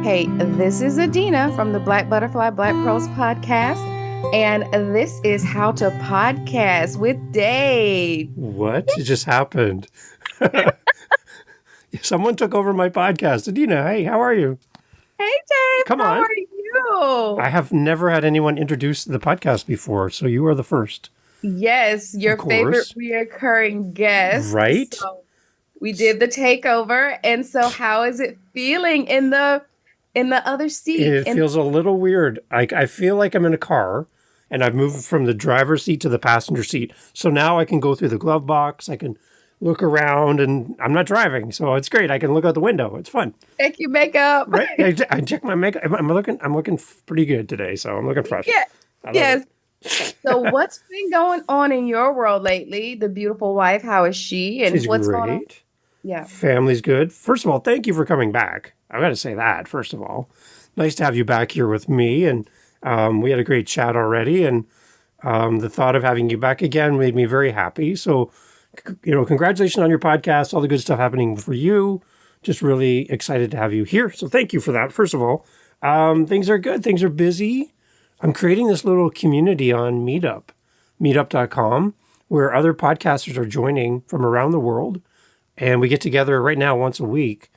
Hey, this is Adinah from the Black Butterfly Black Pearls podcast, and this is How to Podcast with Dave. What just happened? Someone took over my podcast. Adina, hey, how are you? Hey, Dave, Come how on. are you? I have never had anyone introduce the podcast before, so you are the first. Yes, Of your favorite course. reoccurring guest. Right? So we did the takeover, and so how is it feeling in the other seat? It feels a little weird. I feel like I'm in a car and I've moved from the driver's seat to the passenger seat. So now I can go through the glove box. I can look around and I'm not driving. So it's great. I can look out the window. It's fun. Check your makeup. Right? I check my makeup. I'm looking pretty good today. So I'm looking fresh. Yeah. I love Yes. it. So what's been going on in your world lately? The beautiful wife, how is she? And She's what's going on? great. Yeah. Family's good. First of all, thank you for coming back. I've got to say that, first of all. Nice to have you back here with me. And we had a great chat already. And the thought of having you back again made me very happy. So, congratulations on your podcast, all the good stuff happening for you. Just really excited to have you here. So, thank you for that, first of all. Things are good. Things are busy. I'm creating this little community on meetup.com, where other podcasters are joining from around the world. And we get together right now once a week,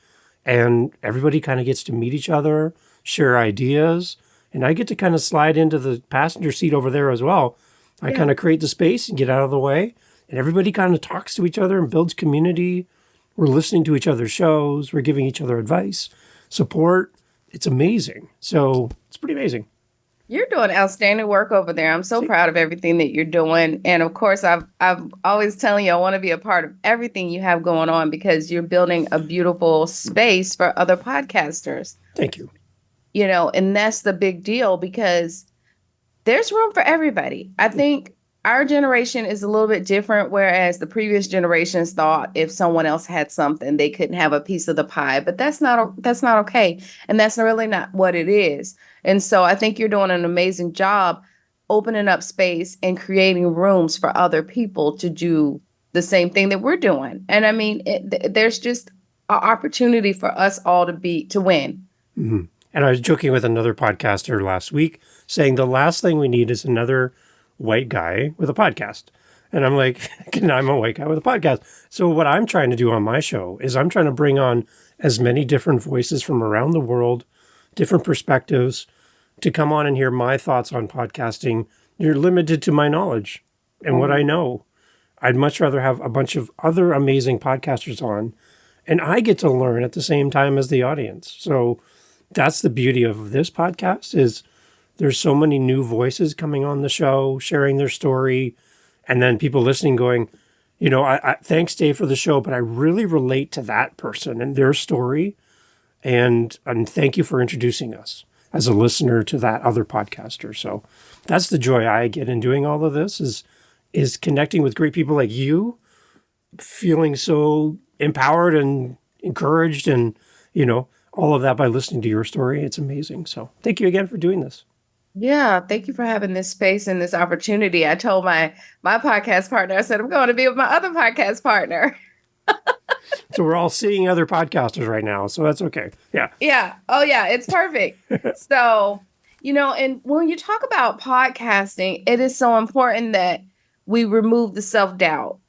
and everybody kind of gets to meet each other, share ideas, and I get to kind of slide into the passenger seat over there as well. I Yeah. kind of create the space and get out of the way, and everybody kind of talks to each other and builds community. We're listening to each other's shows, we're giving each other advice, support. It's amazing. So it's pretty amazing. You're doing outstanding work over there. I'm so See, proud of everything that you're doing. And of course, I've always telling you I want to be a part of everything you have going on because you're building a beautiful space for other podcasters. thank you. And that's the big deal because there's room for everybody. I think our generation is a little bit different, whereas the previous generations thought if someone else had something, they couldn't have a piece of the pie. But that's not okay, and that's really not what it is. And so I think you're doing an amazing job opening up space and creating rooms for other people to do the same thing that we're doing. And I mean, there's just an opportunity for us all to win. Mhm. And I was joking with another podcaster last week saying the last thing we need is another white guy with a podcast. And I'm like, I'm a white guy with a podcast. So what I'm trying to do on my show is I'm trying to bring on as many different voices from around the world, different perspectives, to come on and hear my thoughts on podcasting. You're limited to my knowledge and what I know. I'd much rather have a bunch of other amazing podcasters on, and I get to learn at the same time as the audience. So that's the beauty of this podcast is there's so many new voices coming on the show, sharing their story, and then people listening going, I thanks Dave for the show, but I really relate to that person and their story. And thank you for introducing us as a listener to that other podcaster. So that's the joy I get in doing all of this is connecting with great people like you, feeling so empowered and encouraged and, all of that by listening to your story. It's amazing. So thank you again for doing this. Yeah, thank you for having this space and this opportunity. I told my podcast partner, I said, I'm going to be with my other podcast partner. So we're all seeing other podcasters right now. So that's okay. Yeah. Yeah. Oh, yeah. It's perfect. So, and when you talk about podcasting, it is so important that we remove the self-doubt.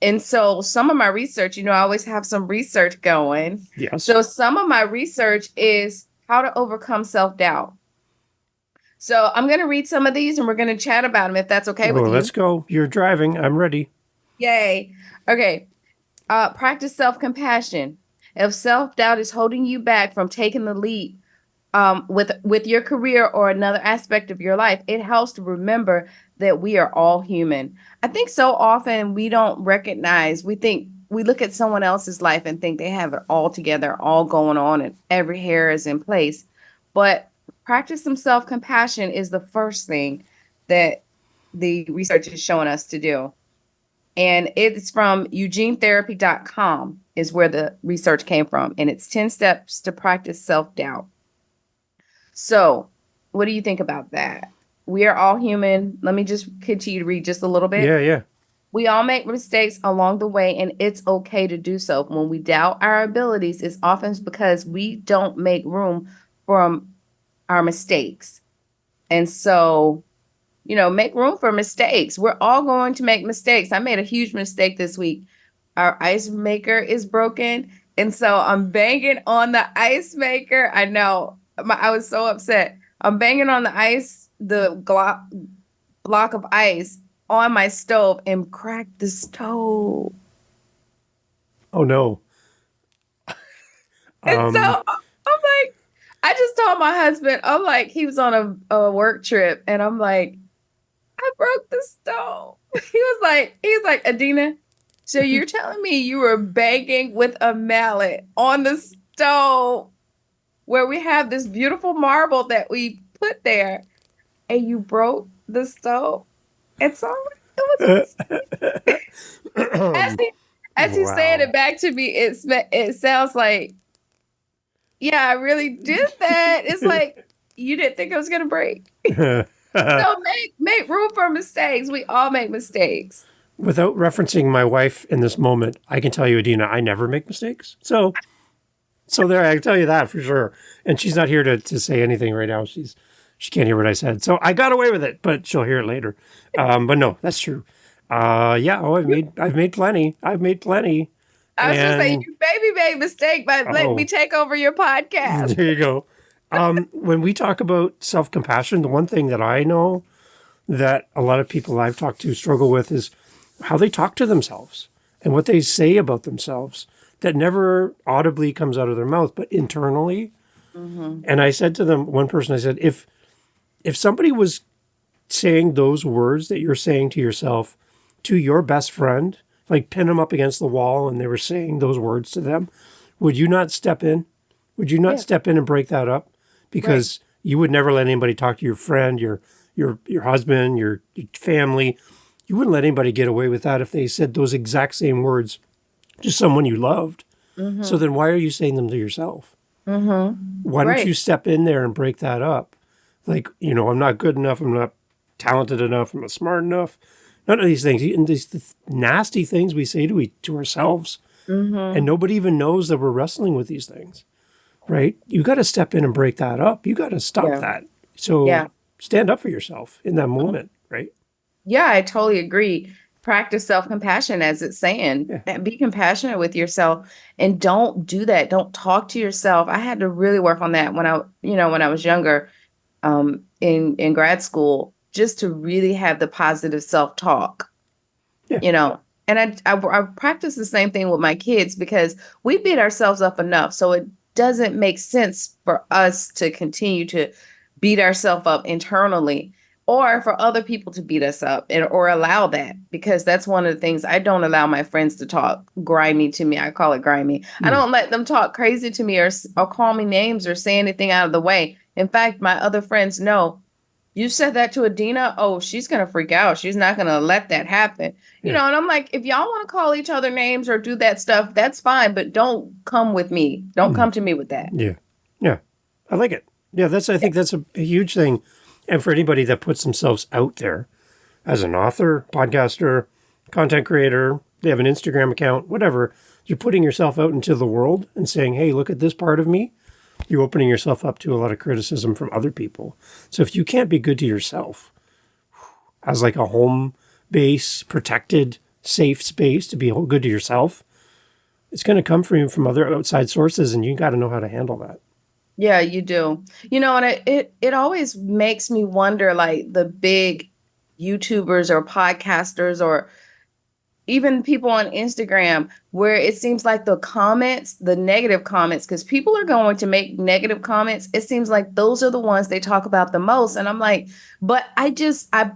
And so some of my research, I always have some research going. Yes. So some of my research is how to overcome self-doubt. So I'm going to read some of these and we're going to chat about them if that's okay with Well, you. let's go. You're driving. I'm ready. Yay. Okay. Practice self-compassion. If self-doubt is holding you back from taking the lead with your career or another aspect of your life, it helps to remember that we are all human. I think so often we don't recognize, we look at someone else's life and think they have it all together, all going on, and every hair is in place. But practice some self-compassion is the first thing that the research is showing us to do. And it's from eugenetherapy.com is where the research came from. And it's 10 steps to practice self-doubt. So what do you think about that? We are all human. Let me just continue to read just a little bit. Yeah. We all make mistakes along the way, and it's okay to do so. When we doubt our abilities, it's often because we don't make room from our mistakes. And so, make room for mistakes. We're all going to make mistakes. I made a huge mistake this week. Our ice maker is broken. And so I'm banging on the ice maker. I know. I was so upset. I'm banging on the block of ice on my stove and cracked the stove. Oh no. And so Um, I'm like, I just told my husband, I'm like, he was on a work trip, and I'm like, I broke the stove. He was like, Adina, so you're telling me you were banging with a mallet on the stove where we have this beautiful marble that we put there, and you broke the stove? And so it was a mistake. As he as he's saying wow. it back to me, it sounds like, yeah, I really did that. It's like you didn't think I was gonna break. So make room for mistakes. We all make mistakes. Without referencing my wife in this moment, I can tell you, Adina, I never make mistakes. So there, I can tell you that for sure. And she's not here to say anything right now. She can't hear what I said. So I got away with it, but she'll hear it later. But no, that's true. Yeah. Oh, I've made plenty. I've made plenty. I was just saying, And you baby made mistake by letting me oh, take over your podcast. there you go. When we talk about self compassion, the one thing that I know that a lot of people I've talked to struggle with is how they talk to themselves and what they say about themselves that never audibly comes out of their mouth, but internally. Mm-hmm. And I said to them, one person, I said, if somebody was saying those words that you're saying to yourself to your best friend, like pin them up against the wall and they were saying those words to them, would you not step in? Would you not Yeah, step in and break that up? right. Because you would never let anybody talk to your friend, your husband, your family. You wouldn't let anybody get away with that if they said those exact same words to someone you loved. So Mm-hmm. then why are you saying them to yourself? Mm-hmm. Why don't you Right. step in there and break that up? Like, I'm not good enough. I'm not talented enough. I'm not smart enough. None of these things. And these nasty things we say to ourselves. And Mm-hmm. nobody even knows that we're wrestling with these things, right? You got to step in and break that up. You got to stop Yeah. that. So Yeah. stand up for yourself in that moment, right? Yeah, I totally agree. Practice self-compassion, as it's saying. Yeah. And be compassionate with yourself and don't do that. Don't talk to yourself. I had to really work on that when I was younger, in grad school, just to really have the positive self-talk. Yeah. you know and I practice the same thing with my kids because we beat ourselves up enough, so it doesn't make sense for us to continue to beat ourselves up internally, or for other people to beat us up, or allow that, because that's one of the things. I don't allow my friends to talk grimy to me. I call it grimy. I Mm. don't let them talk crazy to me, or call me names, or say anything out of the way. In fact, my other friends know, you said that to Adina. Oh, she's gonna freak out. She's not gonna let that happen. Yeah. And I'm like, if y'all want to call each other names or do that stuff, that's fine, but don't come with me. Don't Mm. come to me with that. Yeah. Yeah. I like it. Yeah. I think that's a huge thing. And for anybody that puts themselves out there as an author, podcaster, content creator, they have an Instagram account, whatever, you're putting yourself out into the world and saying, hey, look at this part of me. You're opening yourself up to a lot of criticism from other people. So if you can't be good to yourself as like a home base, protected, safe space to be good to yourself, it's going to come from other outside sources, and you got to know how to handle that. Yeah, you do. And it always makes me wonder, like the big YouTubers or podcasters, or even people on Instagram, where it seems like the negative comments, because people are going to make negative comments. It seems like those are the ones they talk about the most. And I'm like, but I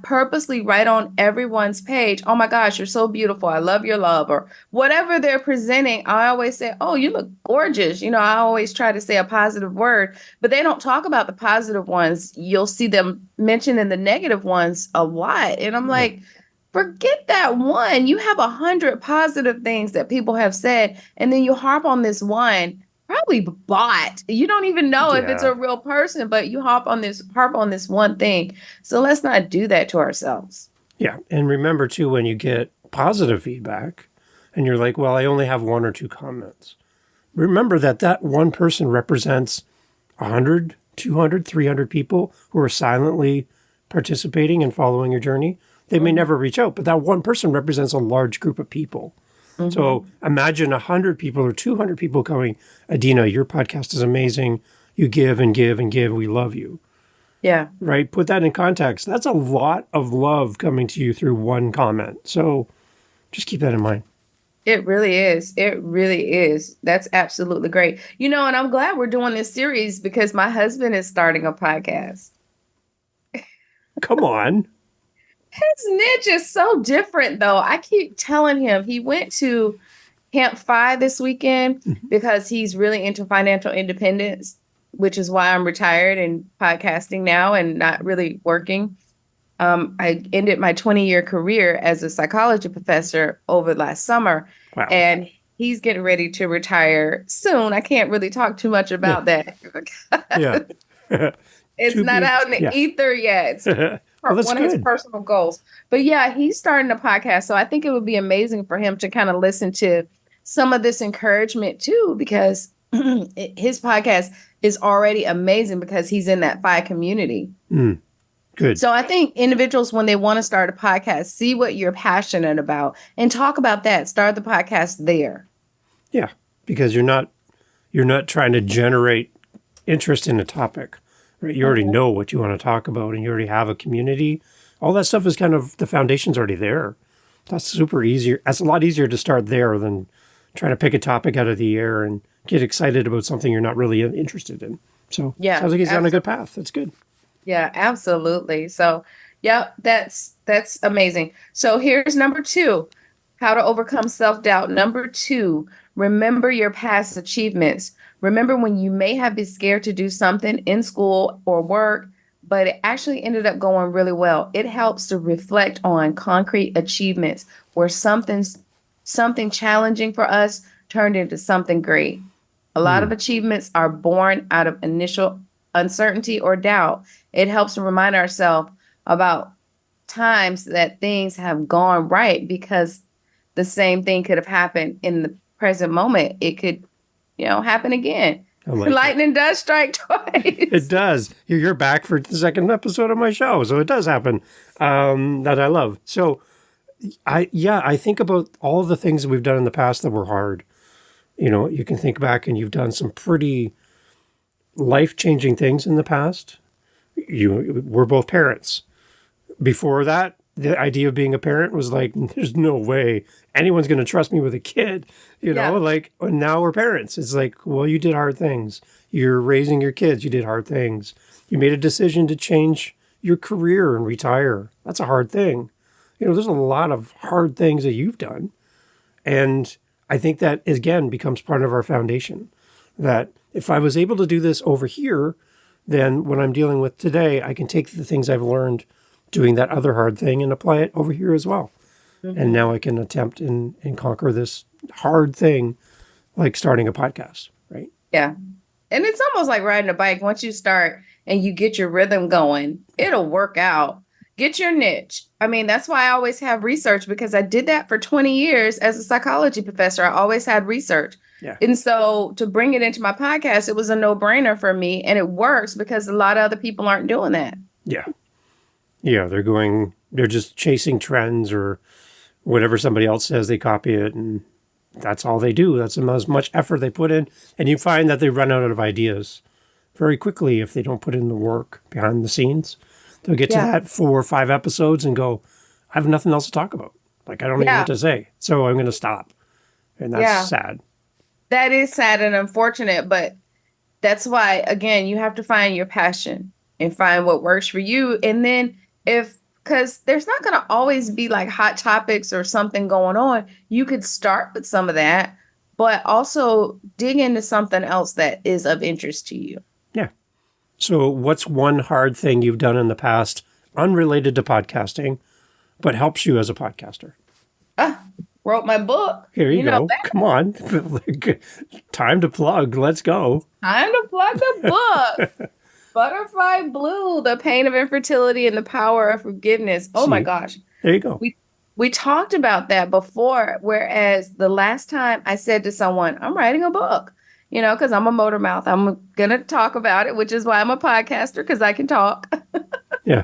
purposely write on everyone's page, oh my gosh, you're so beautiful. I love your love, or whatever they're presenting. I always say, oh, you look gorgeous. I always try to say a positive word, but they don't talk about the positive ones. You'll see them mentioning the negative ones a lot. And I'm Yeah. like, forget that one. You have 100 positive things that people have said, and then you harp on this one, probably bought. You don't even know if it's Yeah. a real person, but you harp on this one thing. So let's not do that to ourselves. Yeah. And remember, too, when you get positive feedback and you're like, well, I only have one or two comments, remember that one person represents 100, 200, 300 people who are silently participating and following your journey, they may Mhm. never reach out, but that one person represents a large group of people. So Mhm. imagine 100 people or 200 people going, Adinah, your podcast is amazing. You give and give and give. We love you. Yeah. Right? Put that in context. That's a lot of love coming to you through one comment. So just keep that in mind. It really is. It really is. That's absolutely great. And I'm glad we're doing this series because my husband is starting a podcast. Come on. His niche is so different, though. I keep telling him he went to Camp Five this weekend because he's really into financial independence, which is why I'm retired and podcasting now and not really working. I ended my 20-year career as a psychology professor over last summer, Wow. and he's getting ready to retire soon. I can't really talk too much Yeah. about that. Yeah. It's To not be, out in the yeah. ether yet. It's Well, that's one of his good. personal goals. But yeah, he's starting a podcast. So I think it would be amazing for him to kind of listen to some of this encouragement too, because his podcast is already amazing because he's in that FI community. Good. So I think individuals, when they want to start a podcast, see what you're passionate about and talk about that. Start the podcast there. Yeah. Because you're not trying to generate interest in a topic. Right? You already Mhm. know what you want to talk about and you already have a community. All that stuff is kind of the foundation's already there. That's super easier. That's a lot easier to start there than trying to pick a topic out of the air and get excited about something you're not really interested in. So Yeah, sounds like he's on a good absolutely. path. That's good. Yeah, absolutely. So, yeah, that's amazing. So here's number two, how to overcome self-doubt. Number two, remember your past achievements. Remember when you may have been scared to do something in school or work, but it actually ended up going really well. It helps to reflect on concrete achievements where something challenging for us turned into something great. A lot Hmm. of achievements are born out of initial uncertainty or doubt. It helps to remind ourselves about times that things have gone right because the same thing could have happened in the present moment. It could, happen again. I like it. Lightning does strike It twice. does. You're back for the second episode of my show, so it does happen. That I love. So I think about all the things we've done in the past that were hard. You can think back and you've done some pretty life-changing things in the past. We're both parents. Before that, the idea of being a parent was like, there's no way anyone's going to trust me with a kid, Yeah. like, and now we're parents. It's like, well, you did hard things. You're raising your kids. You did hard things. You made a decision to change your career and retire. That's a hard thing. There's a lot of hard things that you've done. And I think that, again, becomes part of our foundation. That if I was able to do this over here, then what I'm dealing with today, I can take the things I've learned doing that other hard thing and apply it over here as well. And Mhm. now I can attempt and conquer this hard thing, like starting a podcast, right? Yeah. And it's almost like riding a bike. Once you start and you get your rhythm going, it'll work out. Get your niche. I mean, that's why I always have research because I did that for 20 years as a psychology professor. I always had research. Yeah. And so to bring it into my podcast, it was a no-brainer for me. And it works because a lot of other people aren't doing that. Yeah. Yeah. They're just chasing trends or whatever somebody else says, they copy it. And that's all they do. That's as much effort they put in. And you find that they run out of ideas very quickly if they don't put in the work behind the scenes. They'll get to Yeah. that 4 or 5 episodes and go, I have nothing else to talk about. Like, I don't even know what Yeah. to say. So I'm going to stop. And that's Yeah. sad. That is sad and unfortunate, but that's why, again, you have to find your passion and find what works for you. And then because there's not going to always be like hot topics or something going on, you could start with some of that, but also dig into something else that is of interest to you. Yeah. So what's one hard thing you've done in the past, unrelated to podcasting, but helps you as a podcaster? Ah, wrote my book. Here you You know, go. Come on. Time to plug. Let's go. time to plug the book. Butterfly Blue, The Pain of Infertility and the Power of Forgiveness. Oh my See, gosh. there you go. We talked about that before, whereas the last time I said to someone, I'm writing a book. because I'm a motor mouth. I'm going to talk about it, which is why I'm a podcaster, because I can talk. Yeah.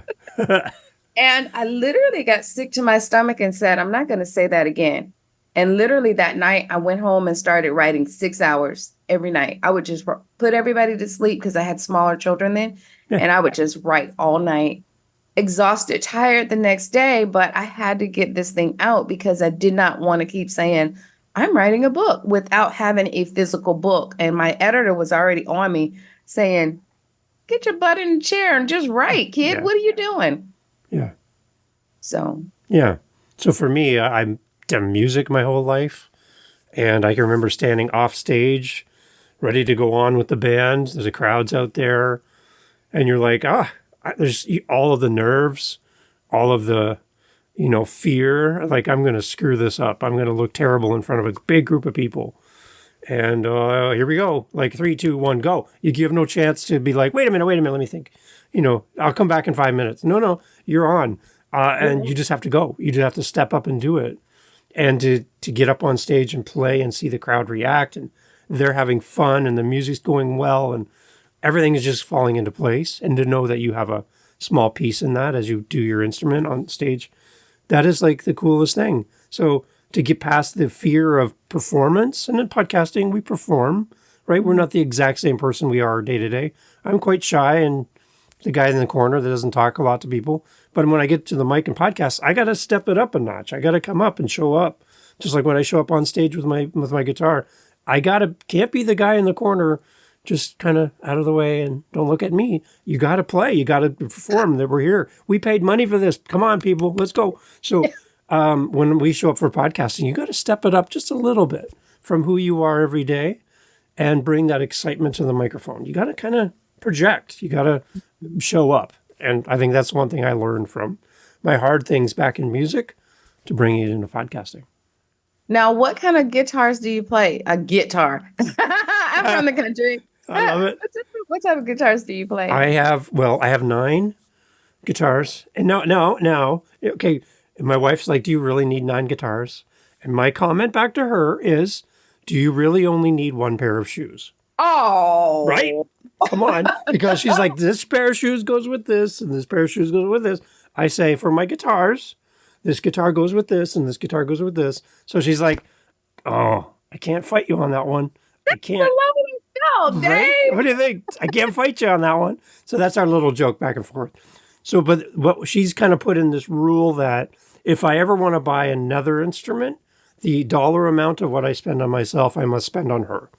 And I literally got sick to my stomach and said, I'm not going to say that again. And literally that night, I went home and started writing 6 hours every night. I would just put everybody to sleep because I had smaller children then. Yeah. And I would just write all night, exhausted, tired the next day. But I had to get this thing out because I did not want to keep saying, I'm writing a book without having a physical book. And my editor was already on me saying, get your butt in the chair and just write, kid. Yeah. What are you doing? Yeah. So, Yeah. So for me, I've done music my whole life. And I can remember standing off stage, ready to go on with the band. There's a crowds out there. And you're like, there's all of the nerves, all of the, fear. Like, I'm going to screw this up. I'm going to look terrible in front of a big group of people. And here we go. Like 3, 2, 1, go. You give no chance to be like, wait a minute, let me think. I'll come back in 5 minutes. No, you're on. And you just have to go. You just have to step up and do it. And to get up on stage and play and see the crowd react, and they're having fun and the music's going well and everything is just falling into place. And to know that you have a small piece in that as you do your instrument on stage, that is like the coolest thing. So to get past the fear of performance, and in podcasting, we perform, right? We're not the exact same person we are day to day. I'm quite shy and the guy in the corner that doesn't talk a lot to people. But when I get to the mic and podcast, I got to step it up a notch. I got to come up and show up. Just like when I show up on stage with my guitar, can't be the guy in the corner just kind of out of the way and don't look at me. You got to play. You got to perform. That we're here. We paid money for this. Come on, people, let's go. So when we show up for podcasting, you got to step it up just a little bit from who you are every day and bring that excitement to the microphone. You got to kind of project. You got to show up. And I think that's one thing I learned from my hard things back in music to bring it into podcasting. now what kind of guitars do you play? A guitar. I'm from the country. I love it. What type of guitars do you play? I have 9 guitars. And now, okay, my wife's like, do you really need 9 guitars? And my comment back to her is, do you really only need 1 pair of shoes? Oh, Right? Come on. Because she's like, this pair of shoes goes with this, and this pair of shoes goes with this. I say, for my guitars, this guitar goes with this, and this guitar goes with this. So she's like, oh, I can't fight you on that one. I can't. No, Dave. Right? What do you think? I can't fight you on that one. So that's our little joke back and forth. So, but what she's kind of put in this rule that if I ever want to buy another instrument, the dollar amount of what I spend on myself, I must spend on her.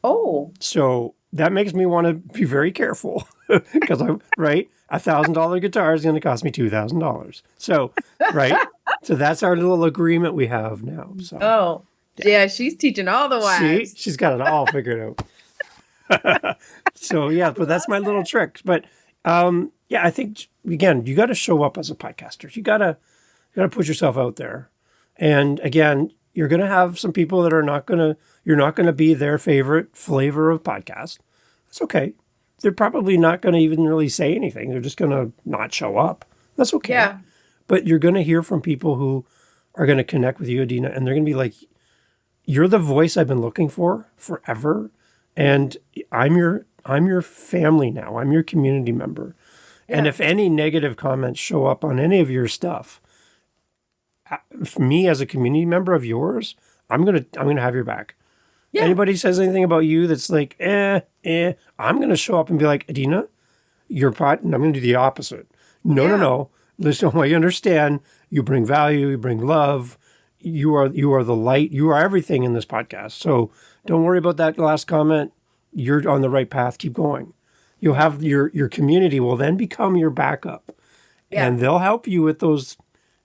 Oh, So that makes me want to be very careful because I'm right. $1,000 guitar is going to cost me $2,000. So, right. So that's our little agreement we have now. So, oh, yeah. She's teaching all the see, wives. she's got it all figured out. So yeah, but that's my little trick. But yeah, I think again, you got to show up as a podcaster. You got to put yourself out there. And again, you're going to have some people that you're not going to be their favorite flavor of podcast. That's okay. They're probably not going to even really say anything. They're just going to not show up. That's okay. Yeah. But you're going to hear from people who are going to connect with you, Adinah, and they're going to be like, you're the voice I've been looking for forever. And I'm your family now. I'm your community member. Yeah. And if any negative comments show up on any of your stuff, me as a community member of yours, I'm gonna have your back. Yeah. Anybody says anything about you that's like, I'm gonna show up and be like, Adinah, and I'm gonna do the opposite. No. Listen, I understand. You bring value. You bring love. You are the light. You are everything in this podcast. So don't worry about that last comment. You're on the right path. Keep going. You'll have your community will then become your backup, and they'll help you with those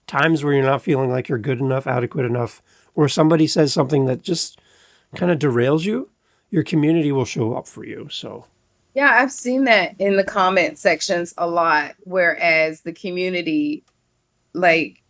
times where you're not feeling like you're good enough, adequate enough, or somebody says something that just kind of derails you. Your community will show up for you. So. Yeah, I've seen that in the comment sections a lot, whereas the community like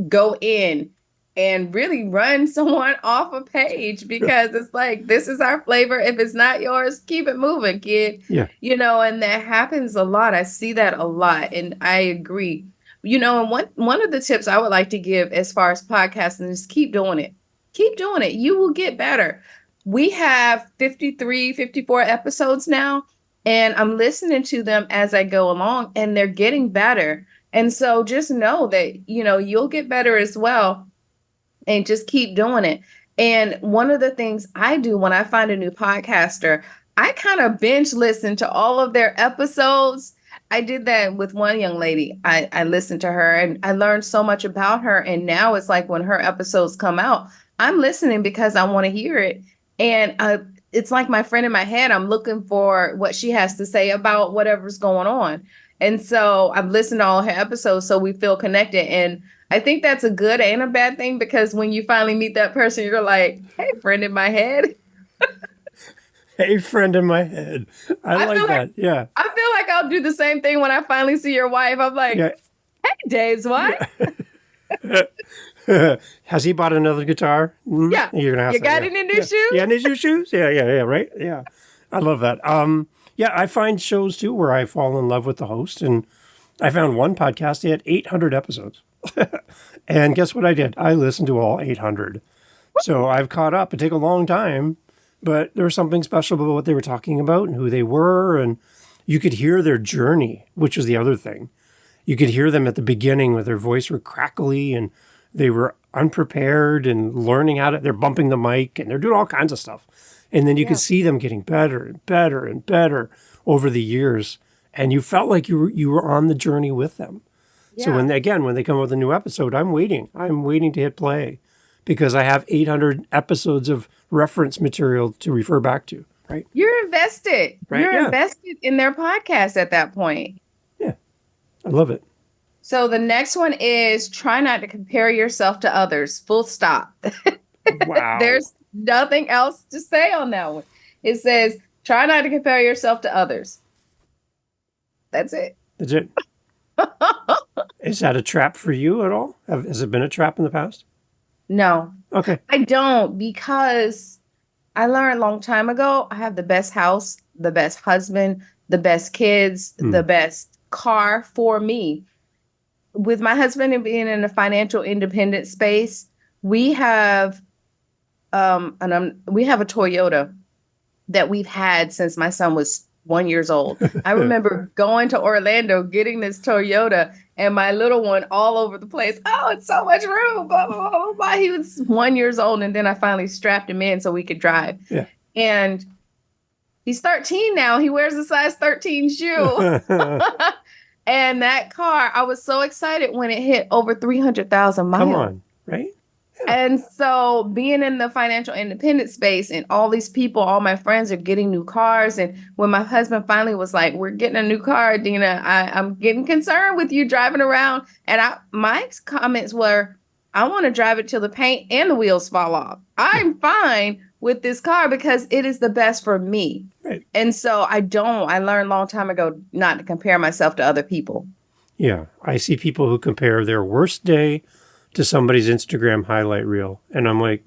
go in and really run someone off a page because it's like, this is our flavor. If it's not yours, keep it moving, kid. Yeah. And that happens a lot. I see that a lot. And I agree. And one of the tips I would like to give as far as podcasting is keep doing it. Keep doing it. You will get better. we have 53, 54 episodes now, and I'm listening to them as I go along, and they're getting better. And so just know that, you'll get better as well, and just keep doing it. And one of the things I do when I find a new podcaster, I kind of binge listen to all of their episodes. I did that with one young lady. I listened to her and I learned so much about her. And now it's like when her episodes come out, I'm listening because I want to hear it. And it's like my friend in my head. I'm looking for what she has to say about whatever's going on. And so I've listened to all her episodes so we feel connected. And I think that's a good and a bad thing, because when you finally meet that person, you're like, hey, friend in my head. Hey, friend in my head. I I like feel like that. Yeah. I feel like I'll do the same thing when I finally see your wife. I'm like, Yeah. hey, Dave's wife. Has he bought another guitar? Yeah. You're gonna You ask that. got Yeah. any new Yeah. shoes? Yeah. New shoes. Yeah. Yeah. Yeah. Right. Yeah. I love that. Yeah. I find shows too where I fall in love with the host, and I found one podcast. They had 800 episodes, and guess what I did? I listened to all 800. So I've caught up. It took a long time, but there was something special about what they were talking about and who they were, and you could hear their journey, which was the other thing. You could hear them at the beginning with their voice were crackly and they were unprepared and learning how to, they're bumping the mic and they're doing all kinds of stuff. And then you Yeah. could see them getting better and better and better over the years. And you felt like you were on the journey with them. So Yeah. when they come up with a new episode, I'm waiting. I'm waiting to hit play because I have 800 episodes of reference material to refer back to. Right. You're invested. Right. You're Yeah. invested in their podcast at that point. Yeah. I love it. So the next one is try not to compare yourself to others. Full stop. Wow. There's nothing else to say on that one. It says try not to compare yourself to others. That's it. That's it. Is that a trap for you at all? Has it been a trap in the past? No, Okay. I don't, because I learned a long time ago I have the best house, the best husband, the best kids, the best car for me. With my husband and being in a financial independent space, we have we have a Toyota that we've had since my son was 1 year old. I remember going to Orlando, getting this Toyota, and my little one all over the place. Oh, it's so much room. Blah, blah, blah, blah, blah. He was 1 year old, and then I finally strapped him in so we could drive. Yeah. And he's 13 now. He wears a size 13 shoe. And that car, I was so excited when it hit over 300,000 miles. Come on, right? And so being in the financial independent space and all these people, all my friends are getting new cars. And when my husband finally was like, we're getting a new car, Adinah, I'm getting concerned with you driving around. And my comments were, I want to drive it till the paint and the wheels fall off. I'm fine with this car because it is the best for me. Right. And so I learned a long time ago not to compare myself to other people. Yeah. I see people who compare their worst day to somebody's Instagram highlight reel. And I'm like,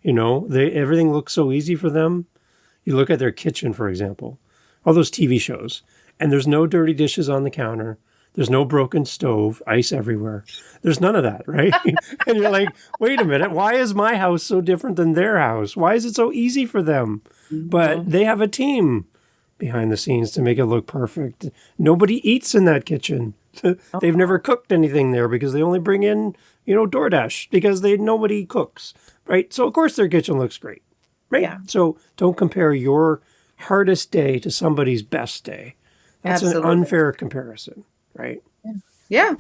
everything looks so easy for them. You look at their kitchen, for example, all those TV shows, and there's no dirty dishes on the counter. There's no broken stove, ice everywhere. There's none of that, right? And you're like, wait a minute, why is my house so different than their house? Why is it so easy for them? But they have a team behind the scenes to make it look perfect. Nobody eats in that kitchen. They've never cooked anything there because they only bring in, DoorDash because nobody cooks, right? So of course their kitchen looks great, right? Yeah. So don't compare your hardest day to somebody's best day. That's Absolutely. An unfair comparison, right? Yeah,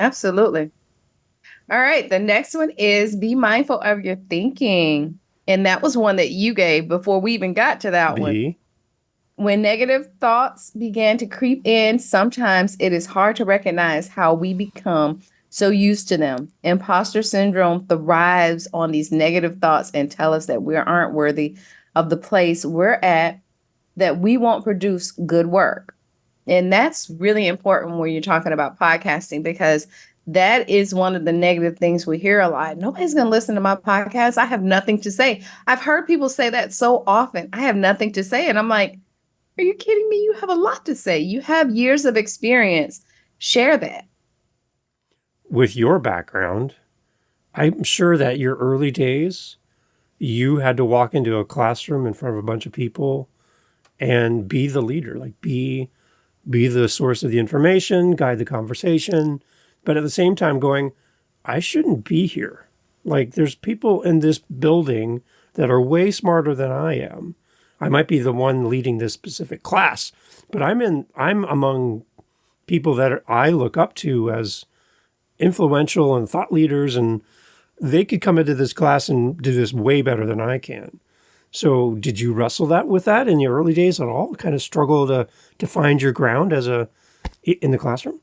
absolutely. All right. The next one is be mindful of your thinking. And that was one that you gave before we even got to that one. When negative thoughts began to creep in, sometimes it is hard to recognize how we become so used to them. Imposter syndrome thrives on these negative thoughts and tell us that we aren't worthy of the place we're at, that we won't produce good work. And that's really important when you're talking about podcasting, because that is one of the negative things we hear a lot. Nobody's going to listen to my podcast. I have nothing to say. I've heard people say that so often. I have nothing to say. And I'm like, are you kidding me? You have a lot to say. You have years of experience. Share that. With your background, I'm sure that your early days, you had to walk into a classroom in front of a bunch of people and be the leader, like be the source of the information, guide the conversation, but at the same time going, I shouldn't be here. Like there's people in this building that are way smarter than I am. I might be the one leading this specific class, but I'm among people that I look up to as influential and thought leaders, and they could come into this class and do this way better than I can. So did you wrestle with that in the early days at all? Kind of struggle to find your ground in the classroom?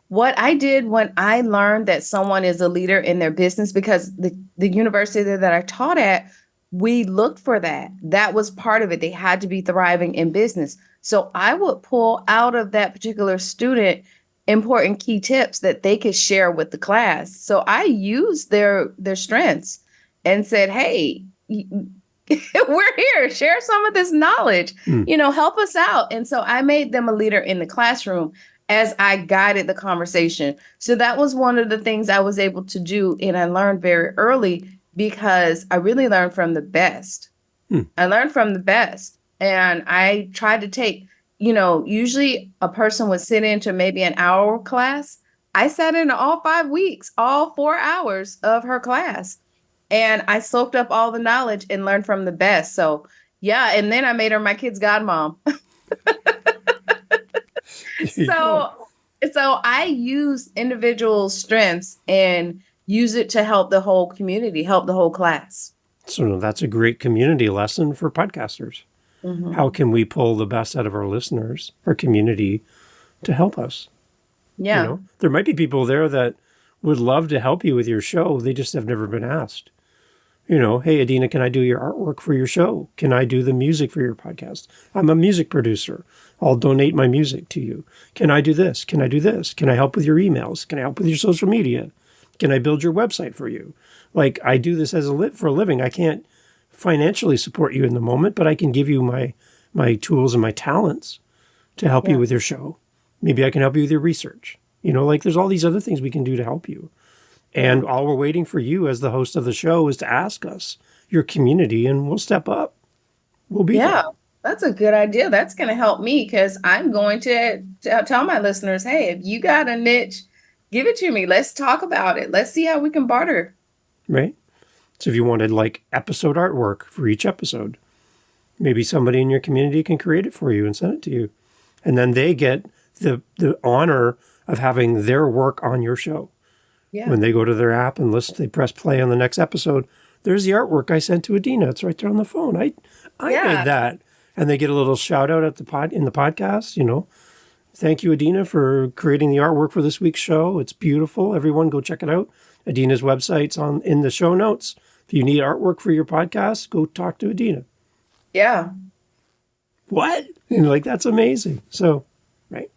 What I did when I learned that someone is a leader in their business, because the university that I taught at, we looked for that. That was part of it. They had to be thriving in business. So I would pull out of that particular student important key tips that they could share with the class. So I used their strengths and said, "Hey, we're here. Share some of this knowledge. Mm. Help us out." And so I made them a leader in the classroom as I guided the conversation. So that was one of the things I was able to do. And I learned very early because I really learned from the best. Mm. I learned from the best. And I tried to take, usually a person would sit into maybe an hour class. I sat in all 5 weeks, all 4 hours of her class. And I soaked up all the knowledge and learned from the best. So yeah. And then I made her my kid's godmom. So, so I use individual strengths and use it to help the whole community, help the whole class. So that's a great community lesson for podcasters. Mm-hmm. How can we pull the best out of our listeners, our community, to help us? Yeah. There might be people there that would love to help you with your show. They just have never been asked. Hey, Adinah, can I do your artwork for your show? Can I do the music for your podcast? I'm a music producer. I'll donate my music to you. Can I do this? Can I do this? Can I help with your emails? Can I help with your social media? Can I build your website for you? Like I do this for a living. I can't financially support you in the moment, but I can give you my tools and my talents to help you with your show. Maybe I can help you with your research. There's all these other things we can do to help you. And all we're waiting for you as the host of the show is to ask us, your community, and we'll step up. We'll be there. That's a good idea. That's going to help me because I'm going to tell my listeners, hey, if you got a niche, give it to me. Let's talk about it. Let's see how we can barter. Right. So if you wanted like episode artwork for each episode, maybe somebody in your community can create it for you and send it to you. And then they get the honor of having their work on your show. Yeah. When they go to their app and they press play on the next episode, there's the artwork I sent to Adinah. It's right there on the phone. I made that. And they get a little shout out in the podcast, Thank you, Adinah, for creating the artwork for this week's show. It's beautiful. Everyone go check it out. Adinah's website's in the show notes. If you need artwork for your podcast, go talk to Adinah. Yeah. What? That's amazing. So, right.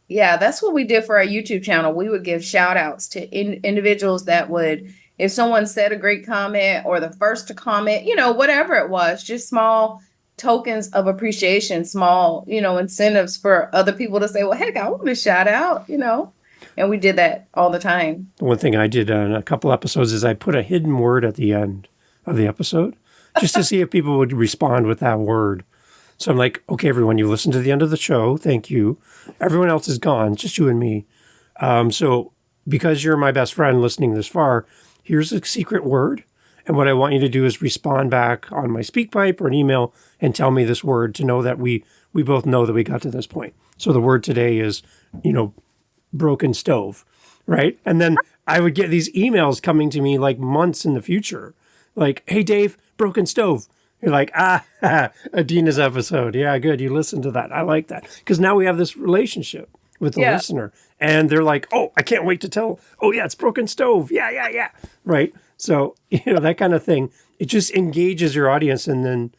Yeah, that's what we did for our YouTube channel. We would give shout outs to individuals that would, if someone said a great comment or the first to comment, whatever it was, just small tokens of appreciation, small, incentives for other people to say, well, heck, I want to shout out, and we did that all the time. The one thing I did in a couple episodes is I put a hidden word at the end of the episode just to see if people would respond with that word. So I'm like, okay, everyone, you listened to the end of the show. Thank you. Everyone else is gone, just you and me. So because you're my best friend listening this far, here's a secret word. And what I want you to do is respond back on my SpeakPipe or an email and tell me this word to know that we both know that we got to this point. So the word today is, broken stove, right? And then I would get these emails coming to me like months in the future. Like, hey, Dave, broken stove. You're like, Adinah's episode. Yeah, good. You listened to that. I like that. Because now we have this relationship with the listener. And they're like, oh, I can't wait to tell. Oh, yeah, it's broken stove. Yeah. Right? So, that kind of thing. It just engages your audience. And then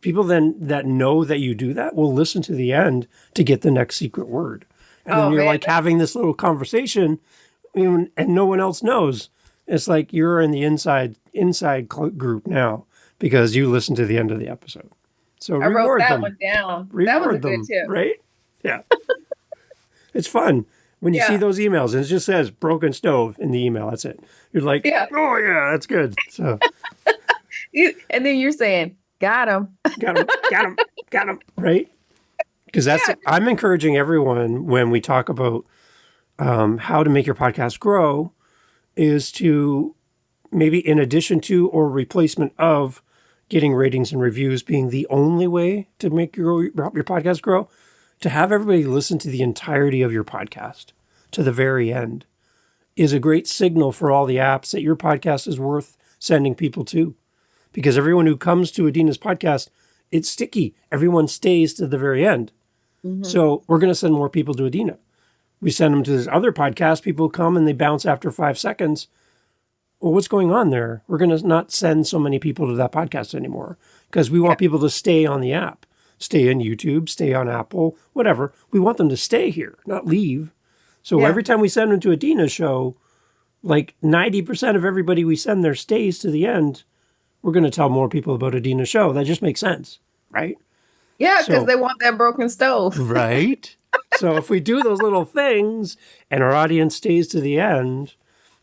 people that know that you do that will listen to the end to get the next secret word. And then you're like having this little conversation and no one else knows. It's like you're in the inside group now. Because you listened to the end of the episode. So I wrote that one down. That was a good tip. Right? Yeah. It's fun. When you see those emails and it just says broken stove in the email, that's it. You're like, oh yeah, that's good. So And then you're saying, got him. Got him, got him, got him, right? Because Yeah. I'm encouraging everyone when we talk about how to make your podcast grow is to maybe in addition to or replacement of getting ratings and reviews being the only way to make help your podcast grow, to have everybody listen to the entirety of your podcast to the very end is a great signal for all the apps that your podcast is worth sending people to. Because everyone who comes to Adinah's podcast, it's sticky. Everyone stays to the very end. Mm-hmm. So we're going to send more people to Adinah. We send them to this other podcast. People come and they bounce after 5 seconds. Well, what's going on there? We're going to not send so many people to that podcast anymore because we Yeah. want people to stay on the app, stay on YouTube, stay on Apple, whatever. We want them to stay here, not leave. So Yeah. every time we send them to Adinah's show, like 90% of everybody we send there stays to the end. We're going to tell more people about Adinah's show. That just makes sense, right? Yeah, because So, they want that broken stove. right? So if we do those little things and our audience stays to the end,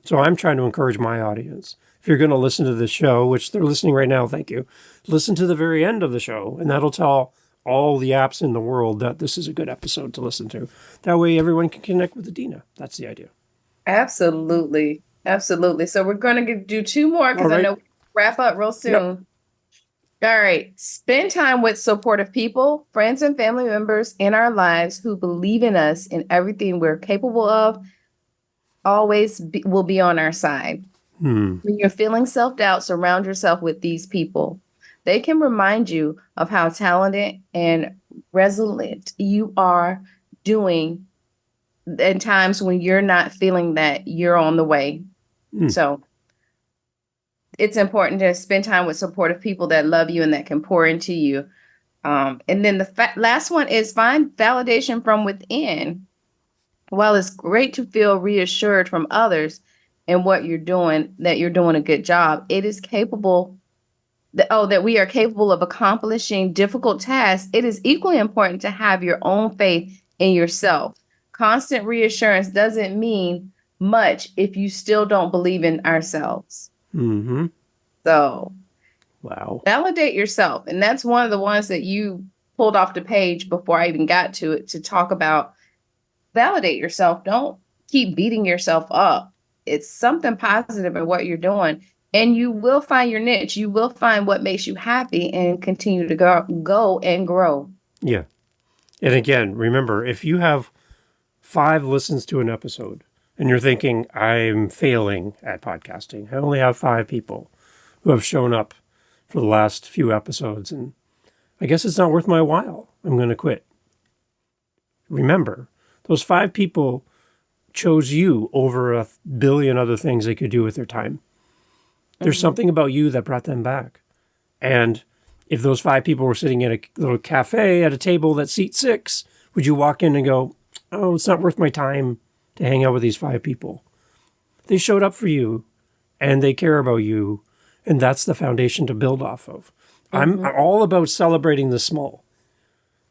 so I'm trying to encourage my audience. If you're going to listen to this show, which they're listening right now, thank you. Listen to the very end of the show, and that'll tell all the apps in the world that this is a good episode to listen to. That way everyone can connect with Adinah. That's the idea. Absolutely. Absolutely. So we're going to do two more because All I right. know we wrap up real soon. Yep. All right. Spend time with supportive people, friends, and family members in our lives who believe in us and everything we're capable of. Will be on our side. When you're feeling self-doubt, surround yourself with these people. They can remind you of how talented and resilient you are doing in times when you're not feeling that you're on the way. So it's important to spend time with supportive people that love you and that can pour into you. And then the last one is find validation from within. While it's great to feel reassured from others in what you're doing, that you're doing a good job, it is capable that we are capable of accomplishing difficult tasks. It is equally important to have your own faith in yourself. Constant reassurance doesn't mean much if you still don't believe in ourselves. Mm-hmm. So Wow. validate yourself. And that's one of the ones that you pulled off the page before I even got to it, to talk about validate yourself. Don't keep beating yourself up. It's something positive in what you're doing. And you will find your niche. You will find what makes you happy and continue to go and grow. Yeah. And again, remember, if you have 5 listens to an episode and you're thinking, I'm failing at podcasting, I only have 5 people who have shown up for the last few episodes, and I guess it's not worth my while. I'm going to quit. Remember, those 5 people chose you over a billion other things they could do with their time. There's something about you that brought them back. And if those 5 people were sitting in a little cafe at a table that seats 6, would you walk in and go, oh, it's not worth my time to hang out with these 5 people? They showed up for you and they care about you. And that's the foundation to build off of. I'm all about celebrating the small.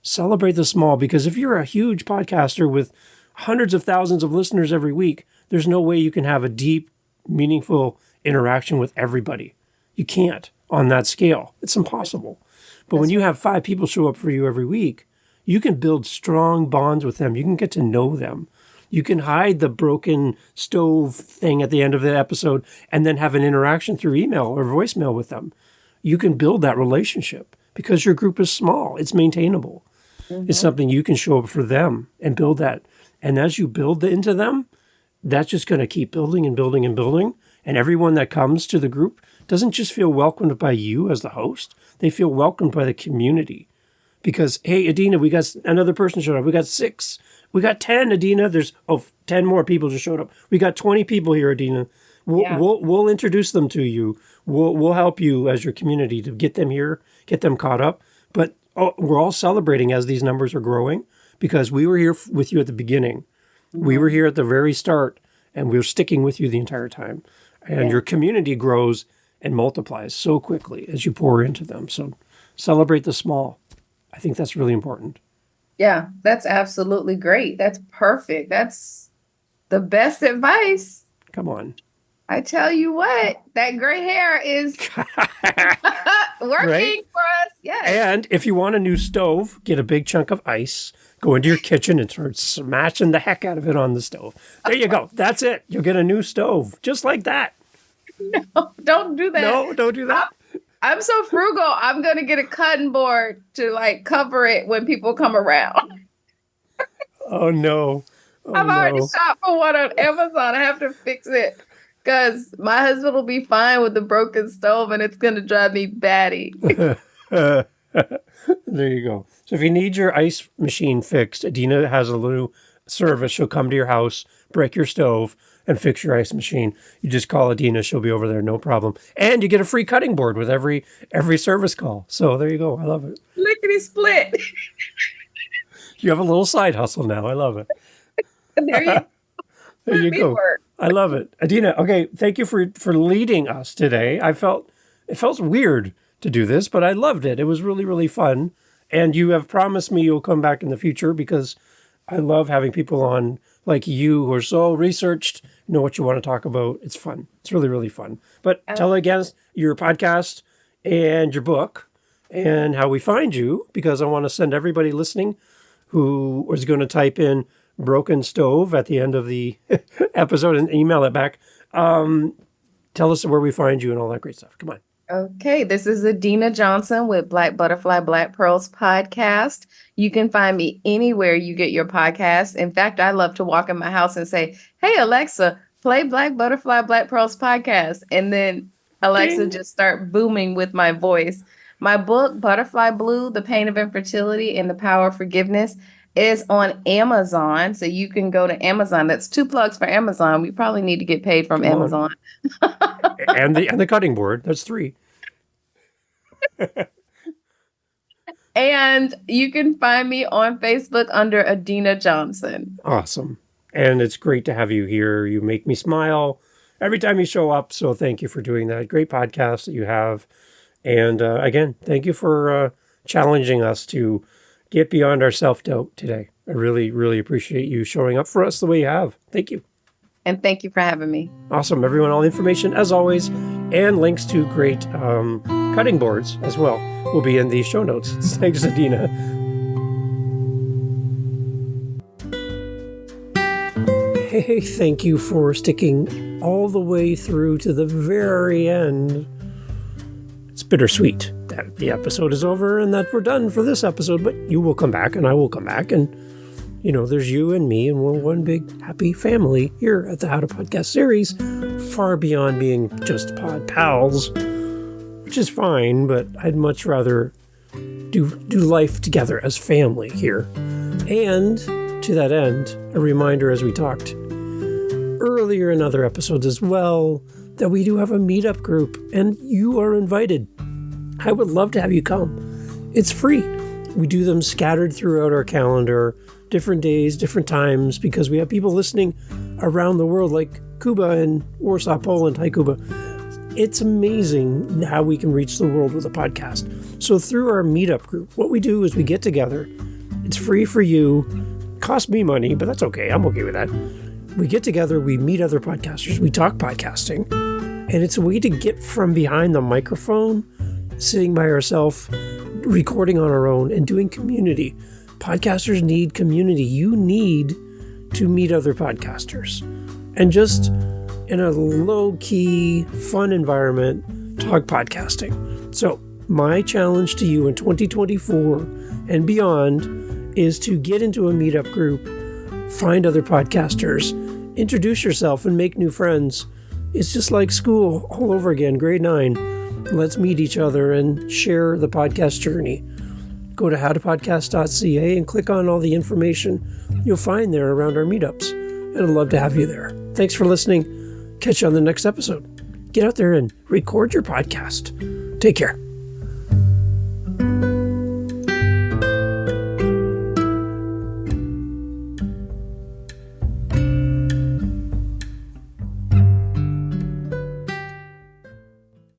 Celebrate the small, because if you're a huge podcaster with hundreds of thousands of listeners every week, there's no way you can have a deep, meaningful interaction with everybody. You can't on that scale. It's impossible. But when you have 5 people show up for you every week, you can build strong bonds with them. You can get to know them. You can hide the broken stove thing at the end of the episode and then have an interaction through email or voicemail with them. You can build that relationship because your group is small. It's maintainable. It's something you can show up for them and build that. And as you build into them, that's just going to keep building and building and building. And everyone that comes to the group doesn't just feel welcomed by you as the host. They feel welcomed by the community. Because, hey, Adinah, we got another person showed up. We got 6. We got 10, Adinah. There's 10 more people just showed up. We got 20 people here, Adinah. We'll introduce them to you. We'll help you as your community to get them here, get them caught up. But we're all celebrating as these numbers are growing, because we were here with you at the beginning. We were here at the very start, and we're sticking with you the entire time. And your community grows and multiplies so quickly as you pour into them. So celebrate the small. I think that's really important. Yeah, that's absolutely great. That's perfect. That's the best advice. Come on. I tell you what, that gray hair is working Right? for us. Yes. And if you want a new stove, get a big chunk of ice, go into your kitchen and start smashing the heck out of it on the stove. There you go. That's it. You'll get a new stove just like that. Don't do that. No, don't do that. I'm so frugal. I'm going to get a cutting board to like cover it when people come around. Oh, no. Oh, I've already no. shopped for one on Amazon. I have to fix it because my husband will be fine with the broken stove and it's going to drive me batty. There you go. So if you need your ice machine fixed, Adinah has a little service. She'll come to your house, break your stove, and fix your ice machine. You just call Adinah. She'll be over there, no problem. And you get a free cutting board with every service call. So there you go. I love it. Lickety split. You have a little side hustle now. I love it. There you go. There you go. Work. I love it. Adinah, okay, thank you for leading us today. It felt weird to do this, but I loved it. It was really, really fun. And you have promised me you'll come back in the future because I love having people on like you who are so researched, know what you want to talk about. It's fun. It's really, really fun. But tell again your podcast and your book and how we find you, because I want to send everybody listening who is going to type in broken stove at the end of the episode and email it back. Tell us where we find you and all that great stuff. Come on. Okay, this is Adinah Johnson with Black Butterfly, Black Pearls podcast. You can find me anywhere you get your podcast. In fact, I love to walk in my house and say, "Hey, Alexa, play Black Butterfly, Black Pearls podcast." And then Alexa Ding. just start booming with my voice. My book, Butterfly Blue, The Pain of Infertility and the Power of Forgiveness, is on Amazon. So you can go to Amazon. That's 2 plugs for Amazon. We probably need to get paid from Come on. Amazon. And the cutting board. That's 3. And you can find me on Facebook under Adinah Johnson. Awesome. And it's great to have you here. You make me smile every time you show up. So thank you for doing that. Great podcast that you have. And again, thank you for challenging us to get beyond our self-doubt today. I really, really appreciate you showing up for us the way you have. Thank you. And thank you for having me. Awesome. Everyone, all the information, as always, and links to great cutting boards as well will be in the show notes. Thanks, Adinah. Hey, thank you for sticking all the way through to the very end. It's bittersweet that the episode is over and that we're done for this episode, but you will come back and I will come back, and you know, there's you and me, and we're one big happy family here at the How to Podcast series, far beyond being just pod pals, which is fine, but I'd much rather do life together as family here. And to that end, a reminder, as we talked earlier in other episodes as well, that we do have a meetup group, and you are invited. I would love to have you come. It's free. We do them scattered throughout our calendar, different days, different times, because we have people listening around the world, like Cuba and Warsaw, Poland. Hi, Cuba. It's amazing how we can reach the world with a podcast. So through our meetup group, what we do is we get together. It's free for you. Costs me money, but that's okay. I'm okay with that. We get together, we meet other podcasters, we talk podcasting, and it's a way to get from behind the microphone, sitting by ourselves, recording on our own, and doing community. Podcasters need community. You need to meet other podcasters. And just in a low-key, fun environment, talk podcasting. So my challenge to you in 2024 and beyond is to get into a meetup group, find other podcasters, introduce yourself, and make new friends. It's just like school all over again, grade 9. Let's meet each other and share the podcast journey. Go to howtopodcast.ca and click on all the information you'll find there around our meetups. And I'd love to have you there. Thanks for listening. Catch you on the next episode. Get out there and record your podcast. Take care.